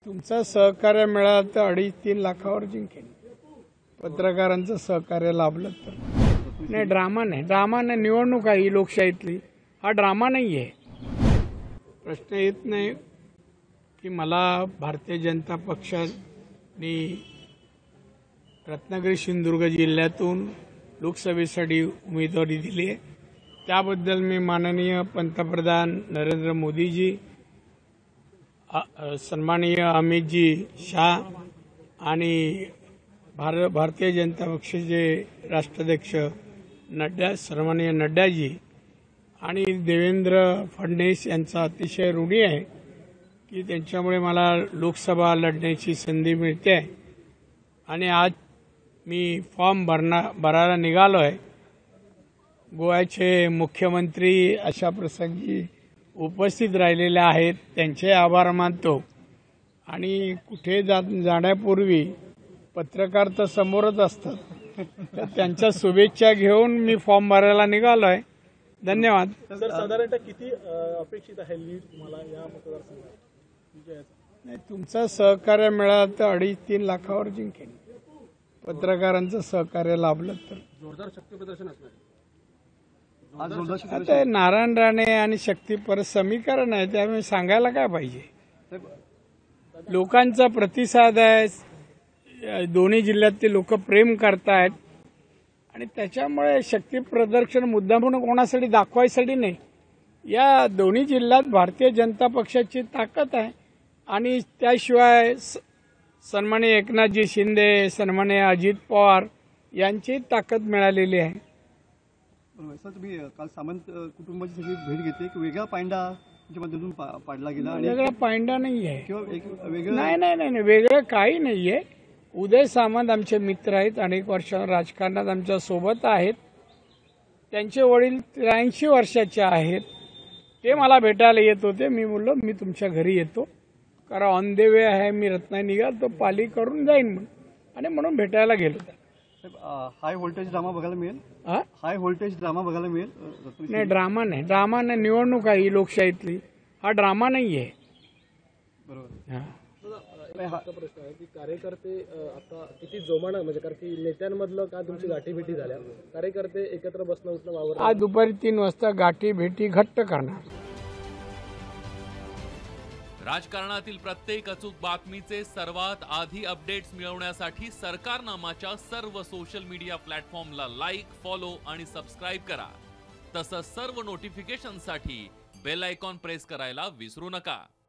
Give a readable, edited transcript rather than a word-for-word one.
तुमचं सहकार्य मिळालं तर 2.5-3 लाखावर जिंकेन. पत्रकारांचं सहकार्य लाभलं तर. नाही, ड्रामा नाही. निवडणूक आहे ही लोकशाहीतली. हा ड्रामा नाही आहे. प्रश्न येत नाही की मला भारतीय जनता पक्षाने रत्नागिरी सिंधुदुर्ग जिल्ह्यातून लोकसभेसाठी उमेदवारी दिली आहे. त्याबद्दल मी माननीय पंतप्रधान नरेंद्र मोदीजी, सन्माननीय अमितजी शाह आणि भारतीय जनता पक्षाचे राष्ट्राध्यक्ष सन्माननीय नड्डाजी आणि देवेंद्र फडणवीस यांचा अतिशय ऋणी आहे की त्यांच्यामुळे मला लोकसभा लढण्याची संधी मिळते आहे. आणि आज मी फॉर्म भरायला निघालो आहे. गोव्याचे मुख्यमंत्री अशा प्रसंगी उपस्थित राहिलेले आहेत, त्यांचे आभार मानतो. आणि कुठे जाण्यापूर्वी पत्रकार तर समोरच असतात, तर त्यांच्या शुभेच्छा घेऊन मी फॉर्म भरायला निघालो आहे. धन्यवाद. सर, साधारणतः किती अपेक्षित आहे लीड तुम्हाला या मतदारसंघात? नाही, तुमचं सहकार्य मिळालं तर 2.5-3 लाखावर जिंकेन. पत्रकारांचं सहकार्य लाभलं तर. जोरदार शक्ती प्रदर्शन असणार. आता नारायण राणे आणि शक्ती परत समीकरण आहे, त्यामुळे सांगायला काय पाहिजे. लोकांचा प्रतिसाद आहे, दोन्ही जिल्ह्यातले लोक प्रेम करतायत आणि त्याच्यामुळे शक्ती प्रदर्शन मुद्दा म्हणून कोणासाठी दाखवायसाठी नाही. या दोन्ही जिल्ह्यात भारतीय जनता पक्षाची ताकद आहे आणि त्याशिवाय सन्माननीय एकनाथजी शिंदे, सन्माननीय अजित पवार यांची ताकद मिळालेली आहे. सर, तुम्ही काल सामंत कुटुंबाची सगळी भेट घेतली की वेगळा पायंडा मधून पाडला गेला? वेगळा पायंडा नाही आहे किंवा एक वेगळं नाही, वेगळं काही नाही आहे. उदय सामंत आमचे मित्र आहेत, अनेक वर्ष राजकारणात आमच्या सोबत आहेत. त्यांचे वडील 83 वर्षाचे आहेत. ते मला भेटायला येत होते. मी बोललो मी तुमच्या घरी येतो, कारण ऑन द वे आहे, मी रत्नागिरी निघाल तो पाली करून जाईन म्हणून, आणि म्हणून भेटायला गेलो. हाय व्होल्टेज ड्रामा बघायला मिळेल? हाय व्होल्टेज ड्रामा बघायला मिळेल? नाही, ड्रामा नाही. निवडणूक आहे ही लोकशाहीतली. हा ड्रामा नाही आहे. बरोबर. प्रश्न आहे की कार्यकर्ते आता किती जोमानं, म्हणजे कारण की नेत्यांमधलं का तुमची गाठीभेटी झाल्या, कार्यकर्ते एकत्र बसणं उठणं वावर आज दुपारी 3 वाजता गाठीभेटी घट्ट करणार. राजकारणातील प्रत्येक अचूक बातमीचे सर्वात आधी अपडेट्स मिळवण्यासाठी सरकारनामाच्या सर्व सोशल मीडिया प्लॅटफॉर्मला लाईक, फॉलो आणि सबस्क्राईब करा. तसंच सर्व नोटिफिकेशनसाठी बेल आयकॉन प्रेस करायला विसरू नका.